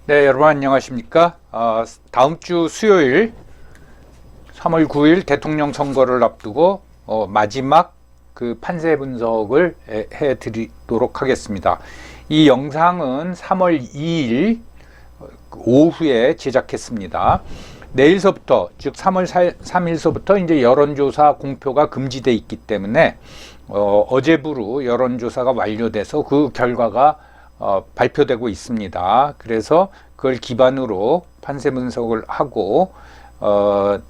네, 여러분 안녕하십니까? 다음 주 수요일 3월 9일 대통령 선거를 앞두고 마지막 그 판세 분석을 해드리도록 하겠습니다. 이 영상은 3월 2일 오후에 제작했습니다. 내일서부터, 즉 3월 3일서부터 이제 여론조사 공표가 금지돼 있기 때문에 어제부로 여론조사가 완료돼서 그 결과가 발표되고 있습니다. 그래서 그걸 기반으로 판세 분석을 하고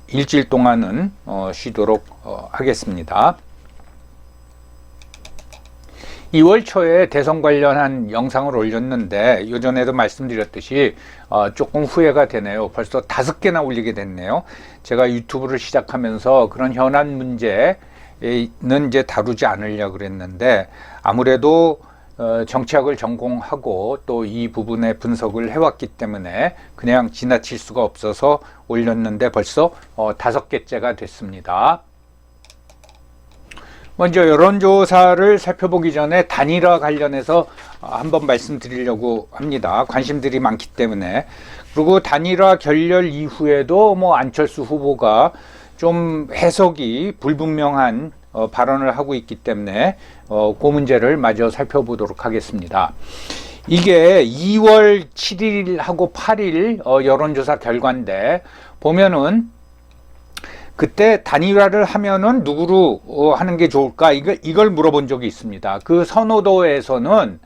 일주일 동안은 쉬도록 하겠습니다. 2월 초에 대선 관련한 영상을 올렸는데 요전에도 말씀드렸듯이 조금 후회가 되네요. 벌써 5개나 올리게 됐네요. 제가 유튜브를 시작하면서 그런 현안 문제는 이제 다루지 않으려고 그랬는데 아무래도 정치학을 전공하고 또 이 부분의 분석을 해왔기 때문에 그냥 지나칠 수가 없어서 올렸는데 벌써 5개째가 됐습니다. 먼저 여론조사를 살펴보기 전에 단일화 관련해서 한번 말씀드리려고 합니다. 관심들이 많기 때문에. 그리고 단일화 결렬 이후에도 안철수 후보가 좀 해석이 불분명한 발언을 하고 있기 때문에 그 문제를 마저 살펴보도록 하겠습니다. 이게 2월 7일하고 8일 여론조사 결과인데 보면은 그때 단일화를 하면은 누구로 하는 게 좋을까 이걸 물어본 적이 있습니다. 그 선호도에서는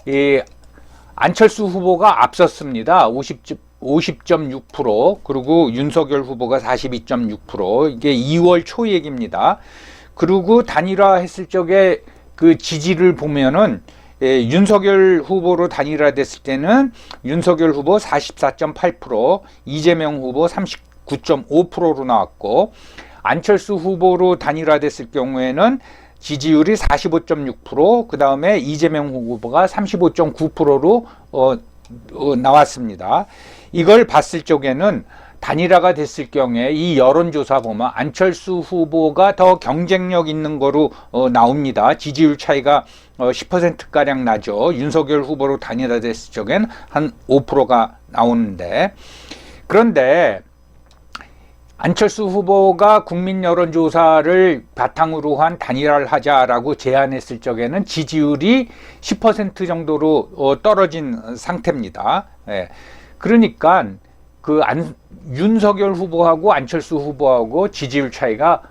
이 안철수 후보가 앞섰습니다. 50.6% 그리고 윤석열 후보가 42.6% 이게 2월 초 얘기입니다. 그리고 단일화 했을 적에 그 지지를 보면은 윤석열 후보로 단일화됐을 때는 윤석열 후보 44.8%, 이재명 후보 39.5%로 나왔고 안철수 후보로 단일화됐을 경우에는 지지율이 45.6%, 그 다음에 이재명 후보가 35.9%로 나왔습니다. 이걸 봤을 적에는 단일화가 됐을 경우에 이 여론조사 보면 안철수 후보가 더 경쟁력 있는 거로 나옵니다. 지지율 차이가 10%가량 나죠. 윤석열 후보로 단일화됐을 적엔 한 5%가 나오는데, 그런데 안철수 후보가 국민 여론조사를 바탕으로 한 단일화를 하자라고 제안했을 적에는 지지율이 10% 정도로 떨어진 상태입니다. 그러니까 윤석열 후보하고 안철수 후보하고 지지율 차이가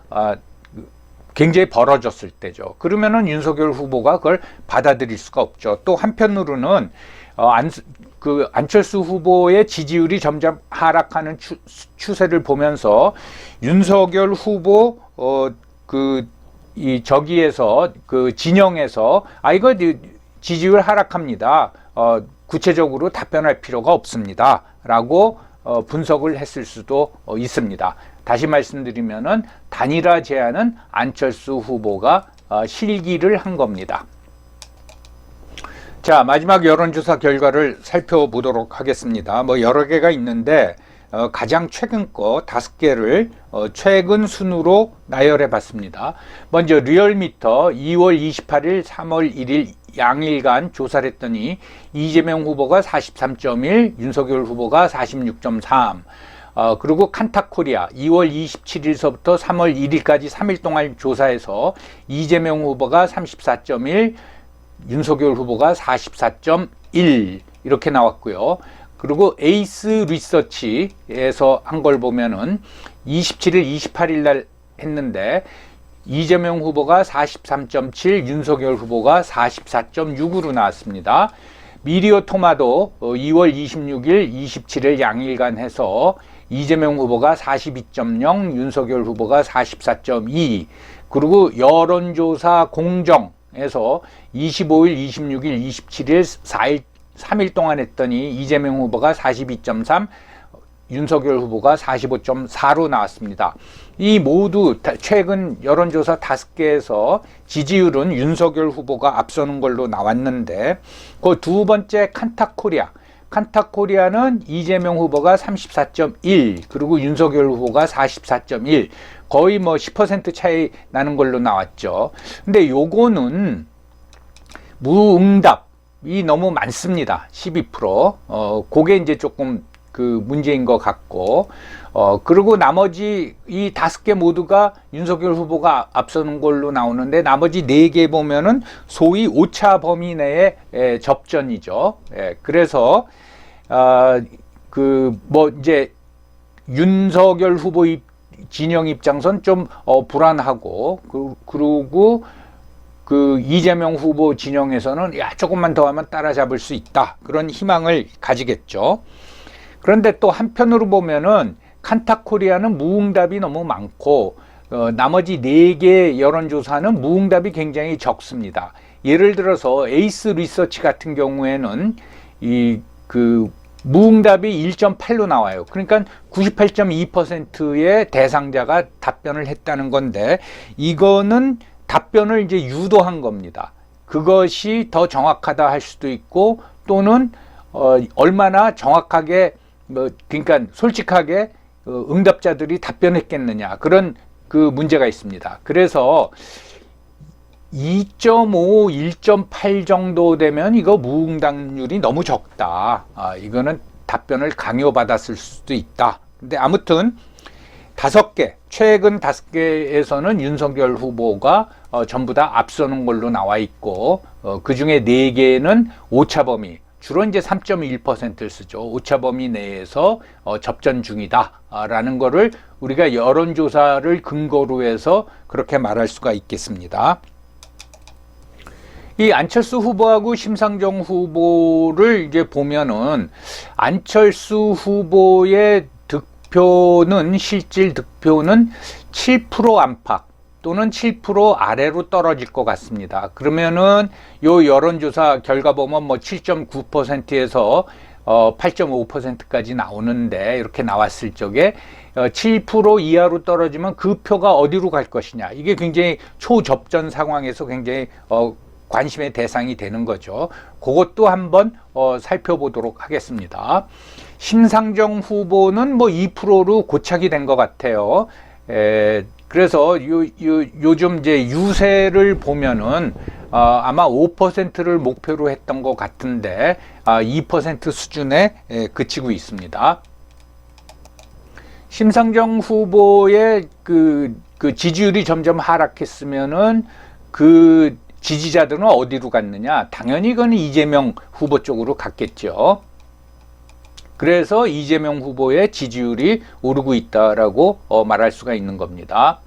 굉장히 벌어졌을 때죠. 그러면은 윤석열 후보가 그걸 받아들일 수가 없죠. 또 한편으로는 안철수 후보의 지지율이 점점 하락하는 추세를 보면서 윤석열 후보 저기에서 그 진영에서 이거 지지율 하락합니다. 구체적으로 답변할 필요가 없습니다. 라고 분석을 했을 수도 있습니다. 다시 말씀드리면은 단일화 제안은 안철수 후보가 실기를 한 겁니다. 자, 마지막 여론조사 결과를 살펴보도록 하겠습니다. 여러 개가 있는데 가장 최근 거 5개를 최근 순으로 나열해 봤습니다. 먼저 리얼미터 2월 28일, 3월 1일 양일간 조사를 했더니 이재명 후보가 43.1, 윤석열 후보가 46.3, 그리고 칸타코리아 2월 27일서부터 3월 1일까지 3일 동안 조사해서 이재명 후보가 34.1, 윤석열 후보가 44.1 이렇게 나왔고요. 그리고 에이스 리서치에서 한 걸 보면은 27일, 28일 날 했는데 이재명 후보가 43.7, 윤석열 후보가 44.6으로 나왔습니다. 미디어 토마도 2월 26일, 27일 양일간 해서 이재명 후보가 42.0, 윤석열 후보가 44.2, 그리고 여론조사 공정에서 25일, 26일, 27일 3일 동안 했더니 이재명 후보가 42.3, 윤석열 후보가 45.4로 나왔습니다. 이 모두 최근 여론조사 5개에서 지지율은 윤석열 후보가 앞서는 걸로 나왔는데 그 두 번째 칸타코리아는 이재명 후보가 34.1 그리고 윤석열 후보가 44.1 거의 10% 차이 나는 걸로 나왔죠. 근데 요거는 무응답 너무 많습니다. 12%. 그게 이제 조금 그 문제인 것 같고, 그리고 나머지 이 5개 모두가 윤석열 후보가 앞서는 걸로 나오는데, 나머지 4개 보면은 소위 오차 범위 내의 접전이죠. 그래서, 이제 윤석열 후보 진영 입장선 좀 불안하고, 그리고 그 이재명 후보 진영에서는 야, 조금만 더 하면 따라잡을 수 있다, 그런 희망을 가지겠죠. 그런데 또 한편으로 보면은 칸타코리아는 무응답이 너무 많고, 나머지 4개 여론조사는 무응답이 굉장히 적습니다. 예를 들어서 에이스 리서치 같은 경우에는 무응답이 1.8로 나와요. 그러니까 98.2%의 대상자가 답변을 했다는 건데, 이거는 답변을 이제 유도한 겁니다. 그것이 더 정확하다 할 수도 있고, 또는 얼마나 정확하게 그러니까 솔직하게 응답자들이 답변했겠느냐, 그런 그 문제가 있습니다. 그래서 2.5, 1.8 정도 되면 이거 무응답률이 너무 적다. 이거는 답변을 강요받았을 수도 있다. 근데 아무튼 5개, 최근 5개에서는 윤석열 후보가 전부 다 앞서는 걸로 나와 있고, 그 중에 4개는 오차 범위, 주로 이제 3.1%를 쓰죠. 오차 범위 내에서 접전 중이다 라는 거를 우리가 여론조사를 근거로 해서 그렇게 말할 수가 있겠습니다. 이 안철수 후보하고 심상정 후보를 이제 보면은, 안철수 후보의 득표는, 실질 득표는 7% 안팎 또는 7% 아래로 떨어질 것 같습니다. 그러면은 요 여론조사 결과 보면 뭐 7.9%에서 8.5%까지 나오는데, 이렇게 나왔을 적에 7% 이하로 떨어지면 그 표가 어디로 갈 것이냐, 이게 굉장히 초접전 상황에서 굉장히 관심의 대상이 되는 거죠. 그것도 한번 살펴보도록 하겠습니다. 심상정 후보는 뭐 2%로 고착이 된 것 같아요. 그래서 요즘 이제 유세를 보면은 아마 5%를 목표로 했던 것 같은데 2% 수준에 그치고 있습니다. 심상정 후보의 그 지지율이 점점 하락했으면은 그 지지자들은 어디로 갔느냐? 당연히 그건 이재명 후보 쪽으로 갔겠죠. 그래서 이재명 후보의 지지율이 오르고 있다라고 말할 수가 있는 겁니다.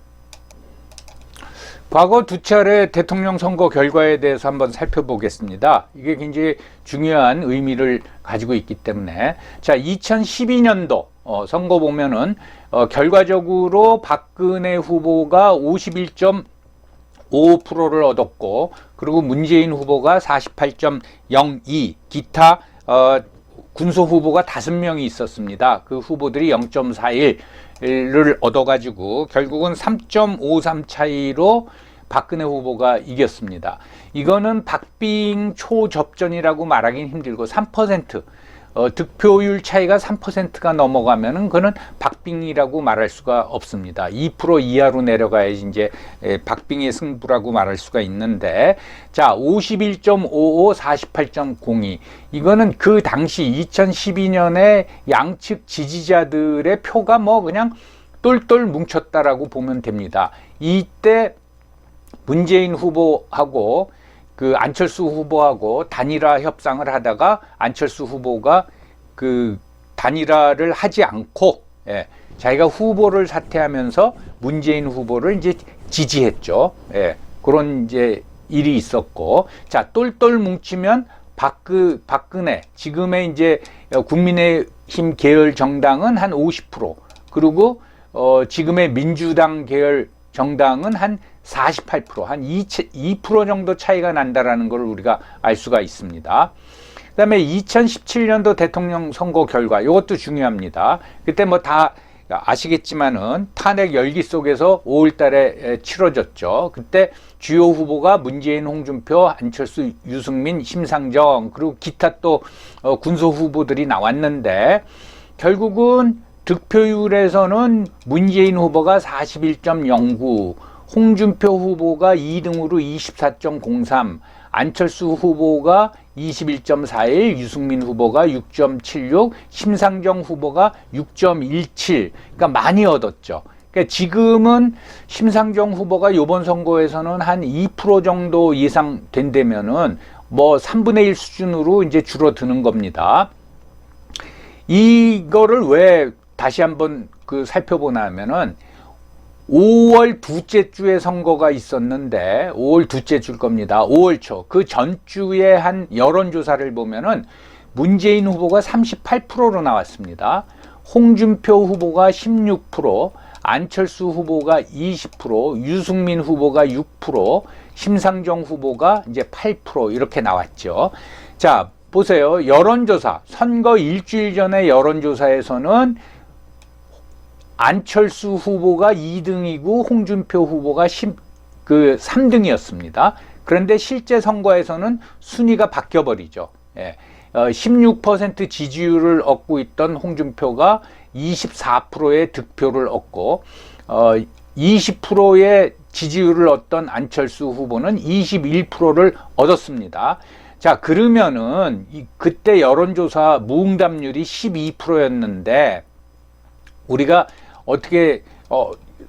과거 2차례 대통령 선거 결과에 대해서 한번 살펴보겠습니다. 이게 굉장히 중요한 의미를 가지고 있기 때문에, 자, 2012년도 선거 보면은 결과적으로 박근혜 후보가 51.55%를 얻었고, 그리고 문재인 후보가 48.02, 기타 군소 후보가 5명이 있었습니다. 그 후보들이 0.41을 얻어가지고 결국은 3.53 차이로 박근혜 후보가 이겼습니다. 이거는 박빙 초접전이라고 말하기는 힘들고 3% 득표율 차이가 3%가 넘어가면은 그는 박빙이라고 말할 수가 없습니다. 2% 이하로 내려가야지 이제 박빙의 승부라고 말할 수가 있는데, 자, 51.55, 48.02, 이거는 그 당시 2012년에 양측 지지자들의 표가 뭐 그냥 똘똘 뭉쳤다라고 보면 됩니다. 이때 문재인 후보하고 그 안철수 후보하고 단일화 협상을 하다가 안철수 후보가 그 단일화를 하지 않고 자기가 후보를 사퇴하면서 문재인 후보를 이제 지지했죠. 그런 이제 일이 있었고, 자, 똘똘 뭉치면 박근혜 지금의 이제 국민의힘 계열 정당은 한 50%, 그리고 지금의 민주당 계열 정당은 한 48%, 한 2% 정도 차이가 난다라는 걸 우리가 알 수가 있습니다. 그 다음에 2017년도 대통령 선거 결과, 이것도 중요합니다. 그때 뭐 다 아시겠지만은 탄핵 열기 속에서 5월 달에 치러졌죠. 그때 주요 후보가 문재인, 홍준표, 안철수, 유승민, 심상정, 그리고 기타 또 군소 후보들이 나왔는데, 결국은 득표율에서는 문재인 후보가 41.09, 홍준표 후보가 2등으로 24.03, 안철수 후보가 21.41, 유승민 후보가 6.76, 심상정 후보가 6.17. 그러니까 많이 얻었죠. 그러니까 지금은 심상정 후보가 이번 선거에서는 한 2% 정도 예상된다면은 뭐 3분의 1 수준으로 이제 줄어드는 겁니다. 이거를 왜 다시 한번 살펴보냐면은 5월 둘째 주에 선거가 있었는데 5월 둘째 주일 겁니다. 5월 초. 그 전주에 한 여론조사를 보면은 문재인 후보가 38%로 나왔습니다. 홍준표 후보가 16%, 안철수 후보가 20%, 유승민 후보가 6%, 심상정 후보가 이제 8% 이렇게 나왔죠. 자, 보세요. 여론조사, 선거 일주일 전에 여론조사에서는 안철수 후보가 2등이고 홍준표 후보가 3등이었습니다. 그런데 실제 선거에서는 순위가 바뀌어버리죠. 예. 16% 지지율을 얻고 있던 홍준표가 24%의 득표를 얻고 20%의 지지율을 얻던 안철수 후보는 21%를 얻었습니다. 자, 그러면은 그때 여론조사 무응답률이 12%였는데 우리가 어떻게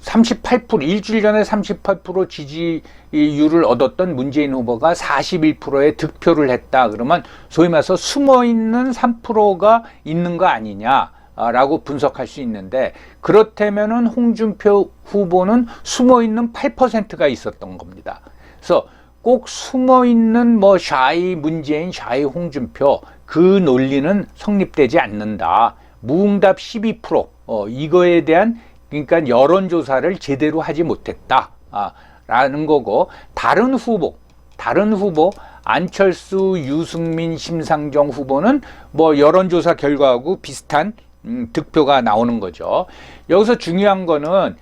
38% 일주일 전에 38% 지지율을 얻었던 문재인 후보가 41%의 득표를 했다. 그러면 소위 말해서 숨어있는 3%가 있는 거 아니냐라고 분석할 수 있는데, 그렇다면은 홍준표 후보는 숨어있는 8%가 있었던 겁니다. 그래서 꼭 숨어있는 뭐 샤이 문재인, 샤이 홍준표 그 논리는 성립되지 않는다. 무응답 12%, 이거에 대한 그러니까 여론조사를 제대로 하지 못했다 라는 거고, 다른 후보 안철수, 유승민, 심상정 후보는 뭐 여론조사 결과하고 비슷한 득표가 나오는 거죠. 여기서 중요한 거는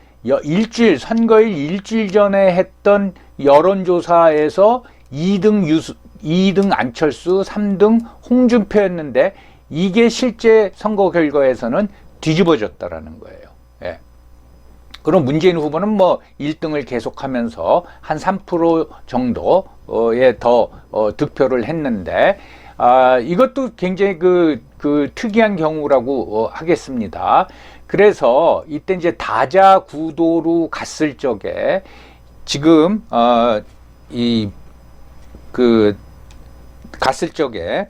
선거일 일주일 전에 했던 여론조사에서 2등 안철수, 3등 홍준표였는데 이게 실제 선거 결과에서는 뒤집어졌다라는 거예요. 예. 그럼 문재인 후보는 뭐 1등을 계속하면서 한 3% 정도의 더 득표를 했는데, 이것도 굉장히 특이한 경우라고 하겠습니다. 그래서 이때 이제 다자 구도로 갔을 적에 지금 갔을 적에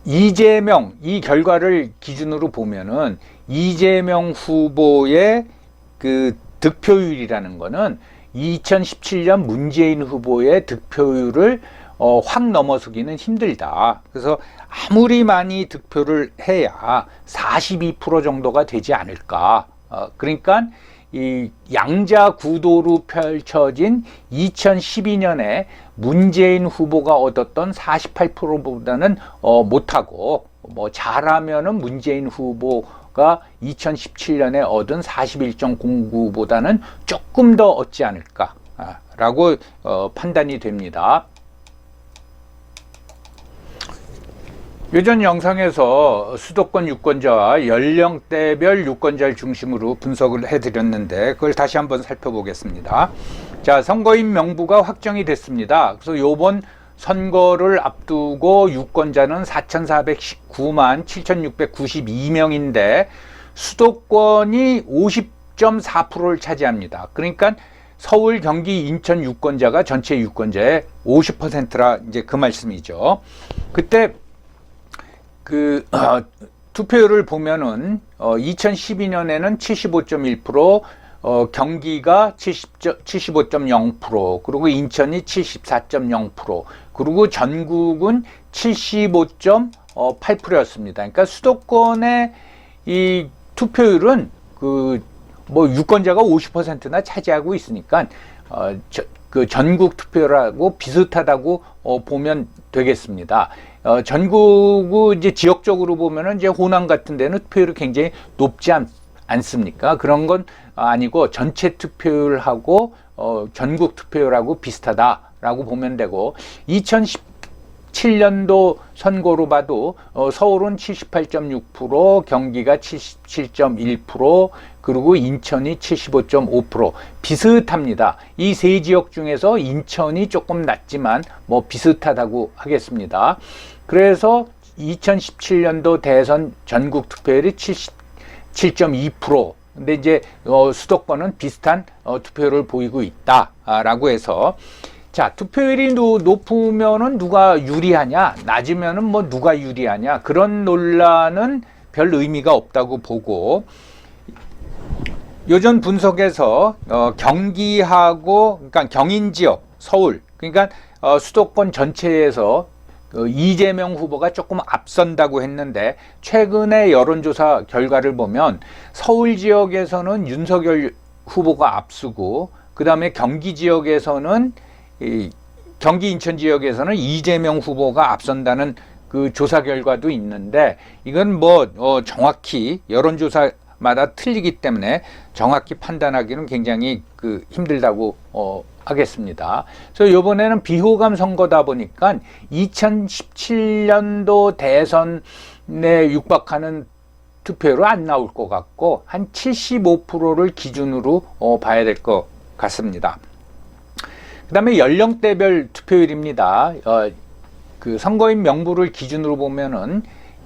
이재명, 이 결과를 기준으로 보면은 이재명 후보의 그 득표율이라는 거는 2017년 문재인 후보의 득표율을 확 넘어서기는 힘들다. 그래서 아무리 많이 득표를 해야 42% 정도가 되지 않을까. 그러니까 이 양자 구도로 펼쳐진 2012년에 문재인 후보가 얻었던 48%보다는 못하고, 뭐 잘하면은 문재인 후보가 2017년에 얻은 41.09보다는 조금 더 얻지 않을까라고 판단이 됩니다. 요전 영상에서 수도권 유권자와 연령대별 유권자를 중심으로 분석을 해드렸는데 그걸 다시 한번 살펴보겠습니다. 자, 선거인 명부가 확정이 됐습니다. 그래서 요번 선거를 앞두고 유권자는 4,419만 7,692명인데 수도권이 50.4%를 차지합니다. 그러니까 서울, 경기, 인천 유권자가 전체 유권자의 50%라 이제 그 말씀이죠. 그때 투표율을 보면은 2012년에는 75.1%, 경기가 75.0%, 그리고 인천이 74.0%, 그리고 전국은 75.8%였습니다. 그러니까 수도권의 이 투표율은 뭐 유권자가 50%나 차지하고 있으니까 전국 투표율하고 비슷하다고 보면 되겠습니다. 전국은 이제 지역적으로 보면은 이제 호남 같은 데는 투표율이 굉장히 높지 않습니까? 그런 건 아니고 전체 투표율하고 전국 투표율하고 비슷하다라고 보면 되고, 2017년도 선거로 봐도 서울은 78.6%, 경기가 77.1%, 그리고 인천이 75.5%. 비슷합니다. 이 세 지역 중에서 인천이 조금 낮지만 뭐 비슷하다고 하겠습니다. 그래서 2017년도 대선 전국 투표율이 77.2%. 근데 이제 수도권은 비슷한 투표율을 보이고 있다라고 해서, 자, 투표율이 높으면은 누가 유리하냐, 낮으면은 뭐 누가 유리하냐, 그런 논란은 별 의미가 없다고 보고, 요전 분석에서 경기하고, 그러니까 경인 지역, 서울, 그러니까 수도권 전체에서 이재명 후보가 조금 앞선다고 했는데, 최근의 여론조사 결과를 보면 서울 지역에서는 윤석열 후보가 앞서고, 그 다음에 경기 지역에서는 경기 인천 지역에서는 이재명 후보가 앞선다는 그 조사 결과도 있는데, 이건 뭐 정확히 여론조사마다 틀리기 때문에 정확히 판단하기는 굉장히 힘들다고 하겠습니다. 그래서 이번에는 비호감 선거다 보니까 2017년도 대선에 육박하는 투표로 안 나올 것 같고, 한 75%를 기준으로 봐야 될 것 같습니다. 그 다음에 연령대별 투표율입니다. 그 선거인 명부를 기준으로 보면은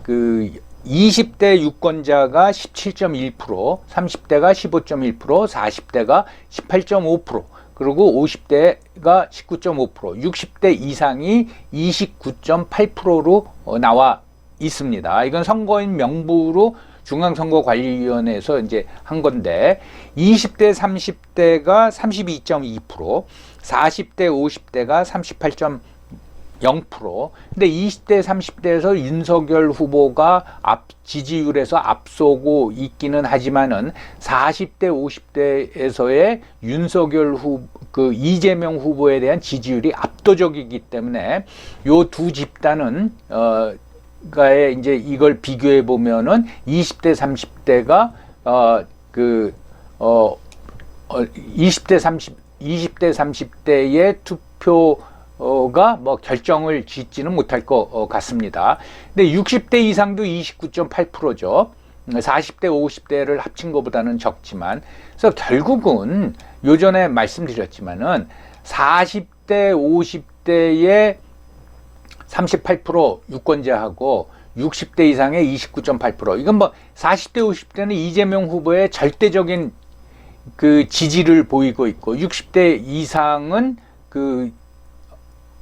20대 유권자가 17.1%, 30대가 15.1%, 40대가 18.5%, 그리고 50대가 19.5%, 60대 이상이 29.8%로 나와 있습니다. 이건 선거인 명부로 중앙선거관리위원회에서 이제 한 건데, 20대, 30대가 32.2%, 40대, 50대가 38.0%. 근데 20대, 30대에서 윤석열 후보가 지지율에서 앞서고 있기는 하지만은 40대, 50대에서의 윤석열 이재명 후보에 대한 지지율이 압도적이기 때문에 요 두 집단은 가에 이제 이걸 비교해 보면은 20대 30대가 20대 30대의 투표가 뭐 결정을 짓지는 못할 것 같습니다. 근데 60대 이상도 29.8%죠. 40대 50대를 합친 것보다는 적지만, 그래서 결국은 요전에 말씀드렸지만은 40대 50대의 38% 유권자하고 60대 이상의 29.8%. 이건 뭐 40대 50대는 이재명 후보의 절대적인 지지를 보이고 있고, 60대 이상은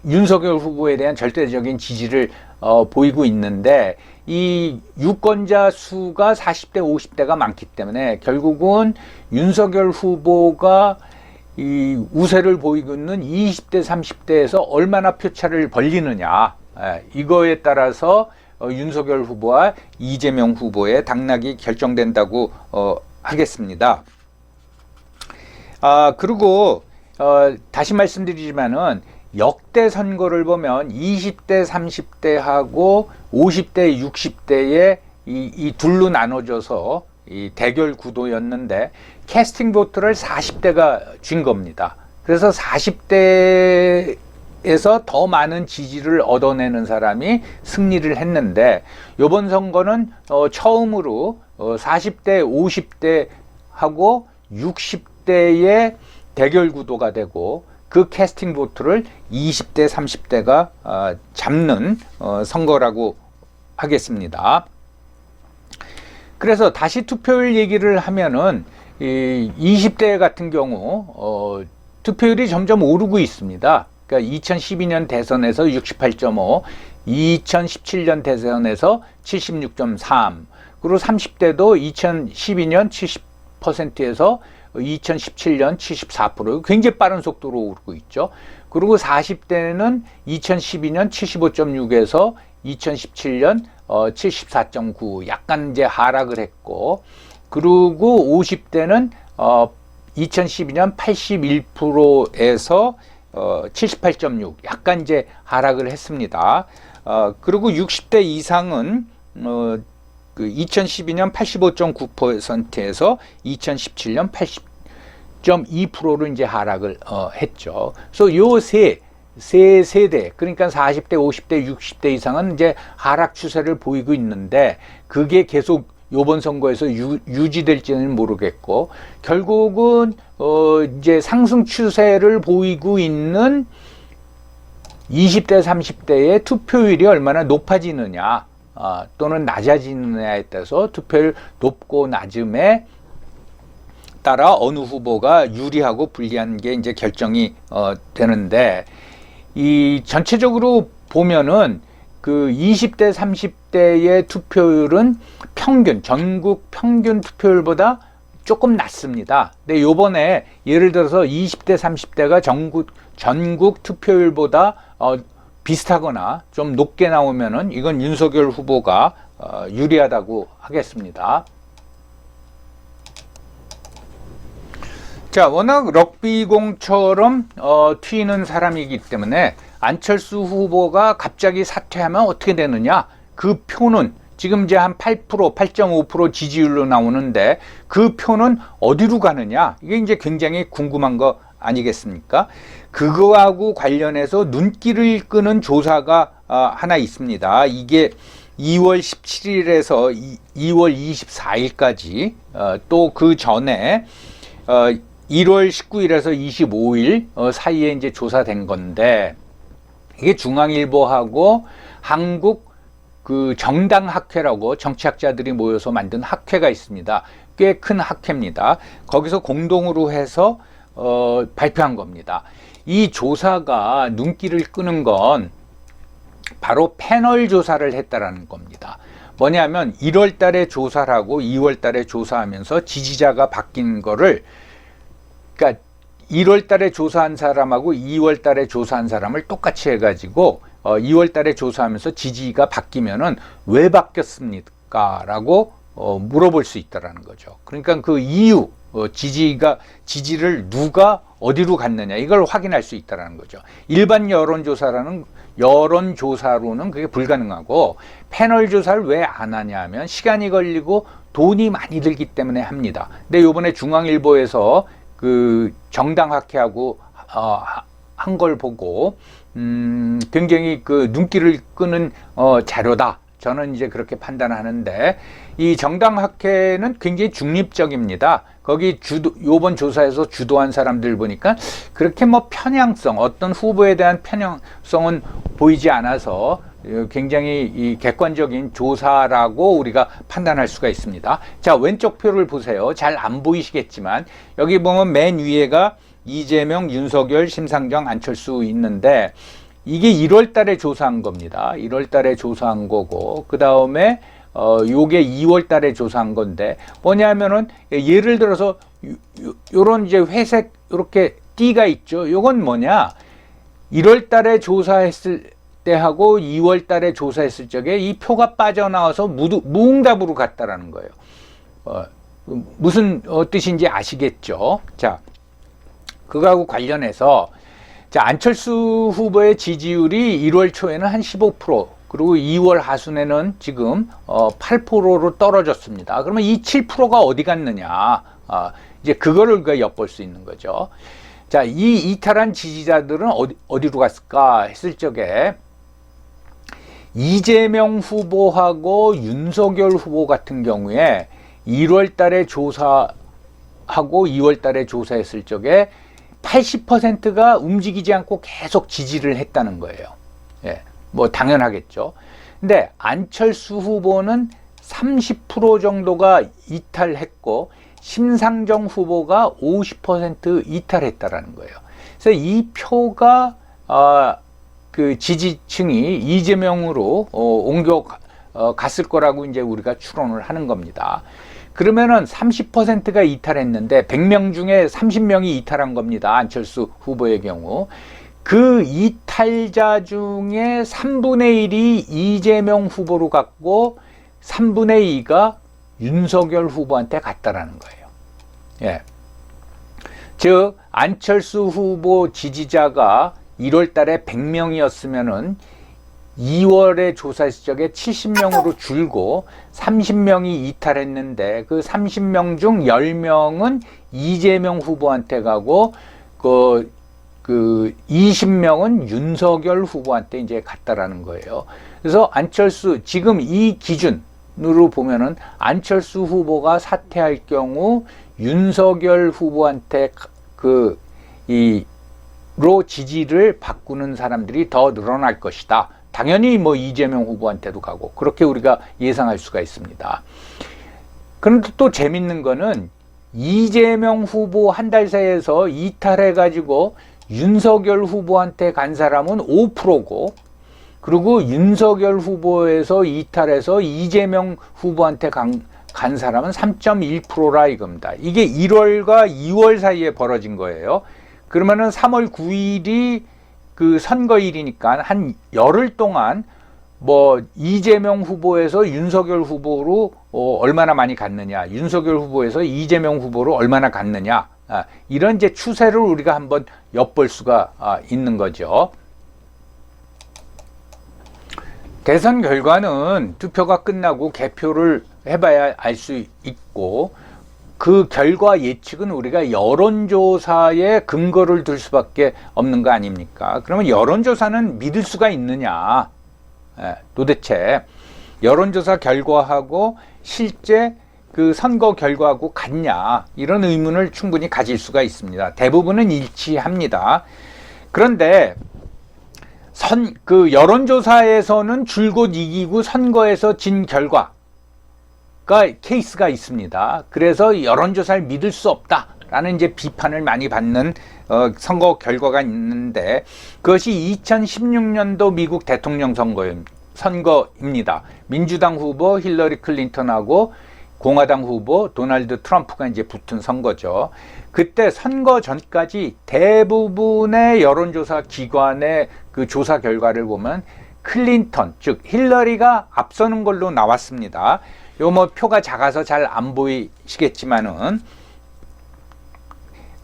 윤석열 후보에 대한 절대적인 지지를 보이고 있는데, 이 유권자 수가 40대 50대가 많기 때문에 결국은 윤석열 후보가 이 우세를 보이고 있는 20대 30대에서 얼마나 표차를 벌리느냐, 이거에 따라서 윤석열 후보와 이재명 후보의 당락이 결정된다고 하겠습니다. 그리고 다시 말씀드리지만은 역대 선거를 보면 20대 30대하고 50대 60대의 이 둘로 나눠져서 이 대결 구도였는데, 캐스팅 보트를 40대가 쥔 겁니다. 그래서 40대에서 더 많은 지지를 얻어내는 사람이 승리를 했는데, 이번 선거는 처음으로 40대 50대하고 60대의 대결 구도가 되고, 그 캐스팅 보트를 20대 30대가 잡는 선거라고 하겠습니다. 그래서 다시 투표율 얘기를 하면은 20대 같은 경우 투표율이 점점 오르고 있습니다. 그러니까 2012년 대선에서 68.5, 2017년 대선에서 76.3, 그리고 30대도 2012년 70%에서 2017년 74%, 굉장히 빠른 속도로 오르고 있죠. 그리고 40대는 2012년 75.6에서 2017년 74.9, 약간 이제 하락을 했고, 그리고 50대는 2012년 81%에서 78.6, 약간 이제 하락을 했습니다. 그리고 60대 이상은 2012년 85.9%에서 2017년 80.2%로 이제 하락을 했죠. 그래서 요 세 세대, 그러니까 40대, 50대, 60대 이상은 이제 하락 추세를 보이고 있는데, 그게 계속 요번 선거에서 유지될지는 모르겠고, 결국은 이제 상승 추세를 보이고 있는 20대 30대의 투표율이 얼마나 높아지느냐 또는 낮아지느냐에 따라서 투표율 높고 낮음에 따라 어느 후보가 유리하고 불리한 게 이제 결정이 되는데, 이 전체적으로 보면은 그 20대 30대의 투표율은 전국 평균 투표율보다 조금 낮습니다. 근데 요번에 예를 들어서 20대 30대가 전국 투표율보다 비슷하거나 좀 높게 나오면은 이건 윤석열 후보가 유리하다고 하겠습니다. 자, 워낙 럭비공처럼 튀는 사람이기 때문에 안철수 후보가 갑자기 사퇴하면 어떻게 되느냐? 그 표는 지금 이제 한 8%, 8.5% 지지율로 나오는데 그 표는 어디로 가느냐? 이게 이제 굉장히 궁금한 거 아니겠습니까? 그거하고 관련해서 눈길을 끄는 조사가 하나 있습니다. 이게 2월 17일에서 2월 24일까지 또 그 전에 1월 19일에서 25일 사이에 이제 조사된 건데, 이게 중앙일보하고 한국 그 정당학회라고 정치학자들이 모여서 만든 학회가 있습니다. 꽤 큰 학회입니다. 거기서 공동으로 해서 발표한 겁니다. 이 조사가 눈길을 끄는 건 바로 패널 조사를 했다라는 겁니다. 뭐냐면 1월 달에 조사를 하고 2월 달에 조사하면서 지지자가 바뀐 거를, 그러니까 1월 달에 조사한 사람하고 2월 달에 조사한 사람을 똑같이 해가지고 2월 달에 조사하면서 지지가 바뀌면은 왜 바뀌었습니까? 라고 물어볼 수 있다라는 거죠. 그러니까 그 이유, 지지를 누가 어디로 갔느냐, 이걸 확인할 수 있다라는 거죠. 일반 여론조사로는 그게 불가능하고, 패널 조사를 왜 안 하냐 하면 시간이 걸리고 돈이 많이 들기 때문에 합니다. 근데 요번에 중앙일보에서 그 정당학회하고 한 걸 보고 굉장히 그 눈길을 끄는 자료다. 저는 이제 그렇게 판단하는데, 이 정당학회는 굉장히 중립적입니다. 거기 요번 조사에서 주도한 사람들 보니까 그렇게 뭐 어떤 후보에 대한 편향성은 보이지 않아서 굉장히 이 객관적인 조사라고 우리가 판단할 수가 있습니다. 자, 왼쪽 표를 보세요. 잘 안 보이시겠지만 여기 보면 맨 위에가 이재명, 윤석열, 심상정, 안철수 있는데, 이게 1월 달에 조사한 겁니다. 1월 달에 조사한 거고, 그 다음에 요게 2월 달에 조사한 건데, 뭐냐면은 예를 들어서 요런 이제 회색 이렇게 띠가 있죠. 요건 뭐냐? 1월 달에 조사했을 때하고 2월 달에 조사했을 적에 이 표가 빠져나와서 무응답으로 갔다라는 거예요. 무슨 뜻인지 아시겠죠? 자, 그거하고 관련해서, 자, 안철수 후보의 지지율이 1월 초에는 한 15%, 그리고 2월 하순에는 지금 8%로 떨어졌습니다. 그러면 이 7%가 어디 갔느냐? 이제 그거를 우리가 엿볼 수 있는 거죠. 자, 이 이탈한 지지자들은 어디로 갔을까 했을 적에, 이재명 후보하고 윤석열 후보 같은 경우에 1월 달에 조사하고 2월 달에 조사했을 적에 80%가 움직이지 않고 계속 지지를 했다는 거예요. 예, 뭐 당연하겠죠. 근데 안철수 후보는 30% 정도가 이탈했고, 심상정 후보가 50% 이탈했다라는 거예요. 그래서 이 표가 그 지지층이 이재명으로 갔을 거라고 이제 우리가 추론을 하는 겁니다. 그러면은 30%가 이탈했는데 100명 중에 30명이 이탈한 겁니다. 안철수 후보의 경우. 그 이탈자 중에 3분의 1이 이재명 후보로 갔고 3분의 2가 윤석열 후보한테 갔다라는 거예요. 예. 즉, 안철수 후보 지지자가 1월 달에 100명이었으면은 2월에 조사했을 적에 70명으로 줄고 30명이 이탈했는데, 그 30명 중 10명은 이재명 후보한테 가고 그 20명은 윤석열 후보한테 이제 갔다라는 거예요. 그래서 안철수, 지금 이 기준, 기준으로 보면은 안철수 후보가 사퇴할 경우 윤석열 후보한테 로 지지를 바꾸는 사람들이 더 늘어날 것이다. 당연히 뭐 이재명 후보한테도 가고 그렇게 우리가 예상할 수가 있습니다. 그런데 또 재밌는 거는 이재명 후보 한 달 새에서 이탈해가지고 윤석열 후보한테 간 사람은 5%고 그리고 윤석열 후보에서 이탈해서 이재명 후보한테 간 사람은 3.1%라 이겁니다. 이게 1월과 2월 사이에 벌어진 거예요. 그러면은 3월 9일이 그 선거일이니까 한 열흘 동안 뭐 이재명 후보에서 윤석열 후보로 얼마나 많이 갔느냐, 윤석열 후보에서 이재명 후보로 얼마나 갔느냐, 이런 이제 추세를 우리가 한번 엿볼 수가 있는 거죠. 대선 결과는 투표가 끝나고 개표를 해봐야 알 수 있고 그 결과 예측은 우리가 여론조사에 근거를 둘 수밖에 없는 거 아닙니까? 그러면 여론조사는 믿을 수가 있느냐? 도대체 여론조사 결과하고 실제 그 선거 결과하고 같냐? 이런 의문을 충분히 가질 수가 있습니다. 대부분은 일치합니다. 그런데 그 여론조사에서는 줄곧 이기고 선거에서 진 결과 케이스가 있습니다. 그래서 여론조사를 믿을 수 없다라는 이제 비판을 많이 받는 선거 결과가 있는데 그것이 2016년도 미국 대통령 선거입니다. 민주당 후보 힐러리 클린턴하고 공화당 후보 도널드 트럼프가 이제 붙은 선거죠. 그때 선거 전까지 대부분의 여론조사 기관의 그 조사 결과를 보면 클린턴, 즉 힐러리가 앞서는 걸로 나왔습니다. 요 뭐 표가 작아서 잘 안 보이시겠지만은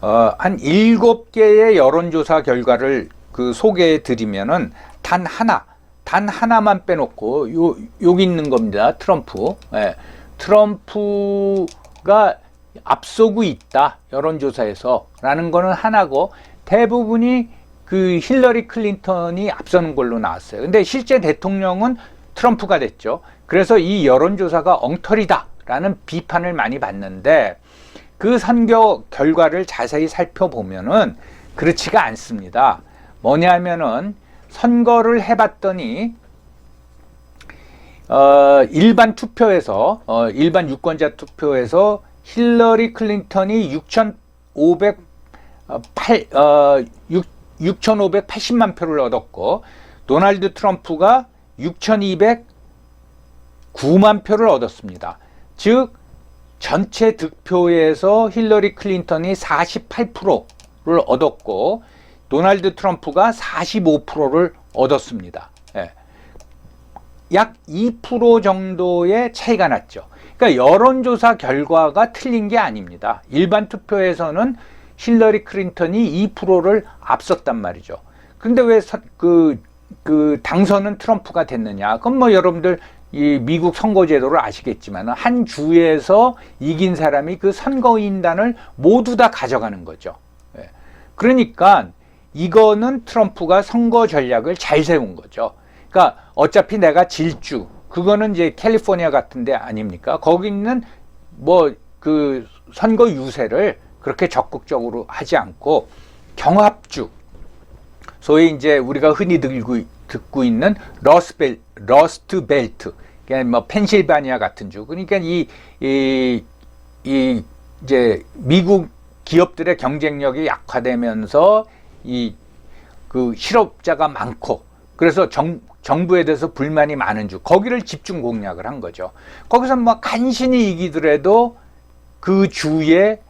한 7개의 여론조사 결과를 그 소개해 드리면은 단 하나만 빼놓고 여기 있는 겁니다. 트럼프. 트럼프가 앞서고 있다. 여론조사에서 라는 거는 하나고 대부분이 그 힐러리 클린턴이 앞서는 걸로 나왔어요. 근데 실제 대통령은 트럼프가 됐죠. 그래서 이 여론조사가 엉터리다라는 비판을 많이 받는데 그 선거 결과를 자세히 살펴보면은 그렇지가 않습니다. 뭐냐면은 선거를 해봤더니 일반 투표에서 일반 유권자 투표에서 힐러리 클린턴이 6,580만 표를 얻었고 도널드 트럼프가 6,209만 표를 얻었습니다. 즉 전체 득표에서 힐러리 클린턴이 48%를 얻었고 도널드 트럼프가 45%를 얻었습니다. 약 2% 정도의 차이가 났죠. 그러니까 여론조사 결과가 틀린 게 아닙니다. 일반 투표에서는 힐러리 클린턴이 2%를 앞섰단 말이죠. 근데 왜 그 당선은 트럼프가 됐느냐? 그건 뭐 여러분들 이 미국 선거제도를 아시겠지만 한 주에서 이긴 사람이 그 선거인단을 모두 다 가져가는 거죠. 그러니까 이거는 트럼프가 선거 전략을 잘 세운 거죠. 그러니까 어차피 내가 질주, 그거는 이제 캘리포니아 같은 데 아닙니까? 거기 있는 뭐 그 선거 유세를 그렇게 적극적으로 하지 않고 경합주, 소위 이제 우리가 흔히 듣고 있는 러스트 벨트, 그러니까 뭐 펜실바니아 같은 주, 그러니까 이제 미국 기업들의 경쟁력이 약화되면서 그 실업자가 많고 그래서 정부에 대해서 불만이 많은 주, 거기를 집중 공략을 한 거죠. 거기서 뭐 간신히 이기더라도 그 주에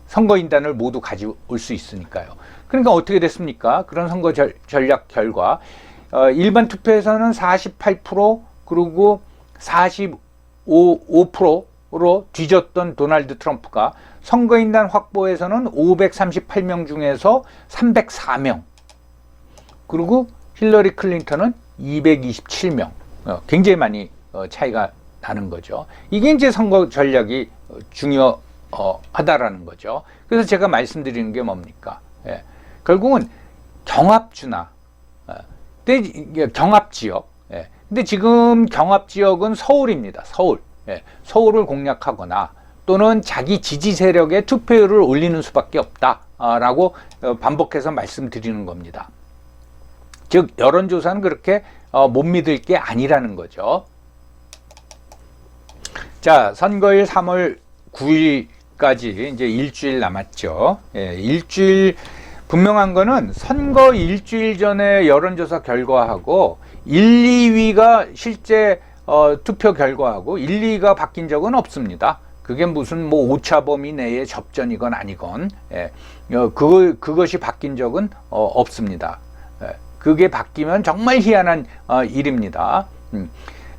선거인단을 모두 가져올 수 있으니까요. 그러니까 어떻게 됐습니까? 그런 선거 전략 결과 일반 투표에서는 48% 그리고 45%로 뒤졌던 도널드 트럼프가 선거인단 확보에서는 538명 중에서 304명, 그리고 힐러리 클린턴은 227명, 굉장히 많이 차이가 나는 거죠. 이게 이제 선거 전략이 중요하다라는 거죠. 그래서 제가 말씀드리는 게 뭡니까? 결국은 경합주나 경합지역, 근데 지금 경합 지역은 서울입니다. 서울. 예, 서울을 공략하거나 또는 자기 지지 세력의 투표율을 올리는 수밖에 없다라고 반복해서 말씀드리는 겁니다. 즉 여론조사는 그렇게 못 믿을 게 아니라는 거죠. 자, 선거일 3월 9일까지 이제 일주일 남았죠. 예, 일주일 분명한 거는 선거 일주일 전에 여론조사 결과하고 1, 2위가 실제 투표 결과하고 1, 2위가 바뀐 적은 없습니다. 그게 무슨 뭐 오차 범위 내의 접전이건 아니건, 예, 그것이 바뀐 적은 없습니다. 예, 그게 바뀌면 정말 희한한 일입니다.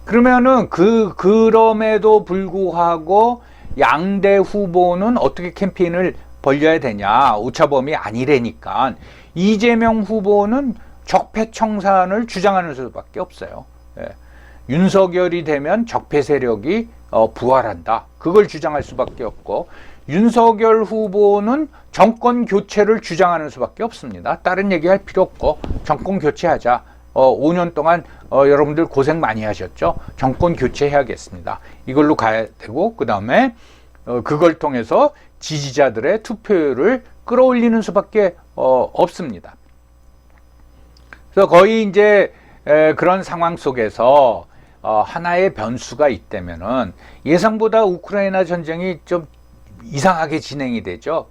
그러면은 그럼에도 불구하고 양대 후보는 어떻게 캠페인을 벌려야 되냐? 오차범위 아니라니까. 이재명 후보는 적폐청산을 주장하는 수밖에 없어요. 예. 윤석열이 되면 적폐 세력이 부활한다. 그걸 주장할 수밖에 없고, 윤석열 후보는 정권 교체를 주장하는 수밖에 없습니다. 다른 얘기할 필요 없고 정권 교체하자. 5년 동안 여러분들 고생 많이 하셨죠. 정권 교체해야겠습니다. 이걸로 가야 되고, 그 다음에 그걸 통해서 지지자들의 투표율을 끌어올리는 수밖에 없습니다. 그래서 거의 이제 그런 상황 속에서 하나의 변수가 있다면은 예상보다 우크라이나 전쟁이 좀 이상하게 진행이 되죠.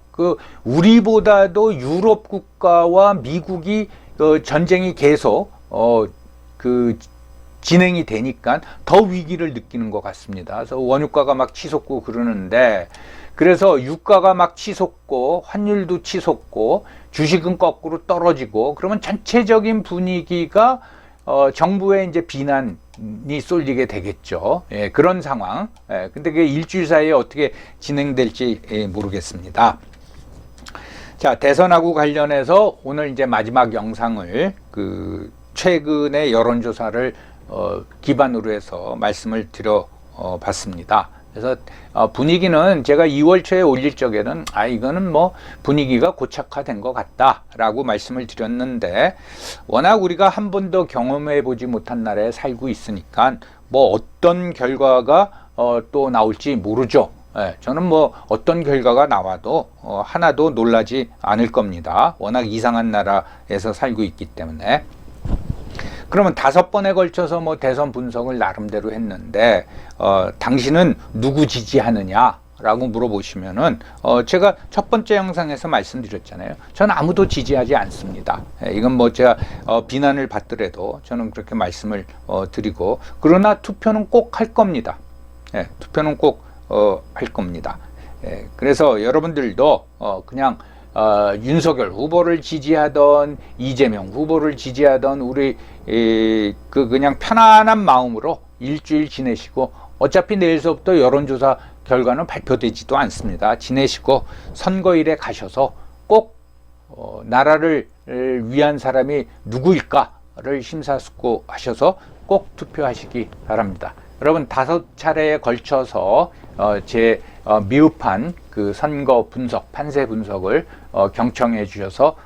우리보다도 유럽 국가와 미국이 전쟁이 계속 진행이 되니까 더 위기를 느끼는 것 같습니다. 그래서 원유가가 막 치솟고 그러는데, 그래서 유가가 막 치솟고 환율도 치솟고 주식은 거꾸로 떨어지고, 그러면 전체적인 분위기가 정부의 이제 비난이 쏠리게 되겠죠. 예, 그런 상황. 예, 근데 그게 일주일 사이에 어떻게 진행될지 모르겠습니다. 자, 대선하고 관련해서 오늘 이제 마지막 영상을 최근의 여론조사를 기반으로 해서 말씀을 드려봤습니다. 그래서 분위기는 제가 2월 초에 올릴 적에는 이거는 뭐 분위기가 고착화된 것 같다라고 말씀을 드렸는데, 워낙 우리가 한 번도 경험해 보지 못한 나라에 살고 있으니까 뭐 어떤 결과가 또 나올지 모르죠. 예, 저는 뭐 어떤 결과가 나와도 하나도 놀라지 않을 겁니다. 워낙 이상한 나라에서 살고 있기 때문에. 그러면 5번에 걸쳐서 뭐 대선 분석을 나름대로 했는데, 당신은 누구 지지하느냐라고 물어보시면은, 제가 첫 번째 영상에서 말씀드렸잖아요. 저는 아무도 지지하지 않습니다. 이건 뭐 제가 비난을 받더라도 저는 그렇게 말씀을 드리고, 그러나 투표는 꼭 할 겁니다. 예, 투표는 꼭 할 겁니다. 예, 그래서 여러분들도 그냥 윤석열 후보를 지지하던 이재명 후보를 지지하던 우리 그냥 편안한 마음으로 일주일 지내시고, 어차피 내일서부터 여론조사 결과는 발표되지도 않습니다. 지내시고 선거일에 가셔서 꼭 나라를 위한 사람이 누구일까를 심사숙고하셔서 꼭 투표하시기 바랍니다. 여러분 5차례에 걸쳐서 제 미흡한 선거 분석, 판세 분석을 경청해 주셔서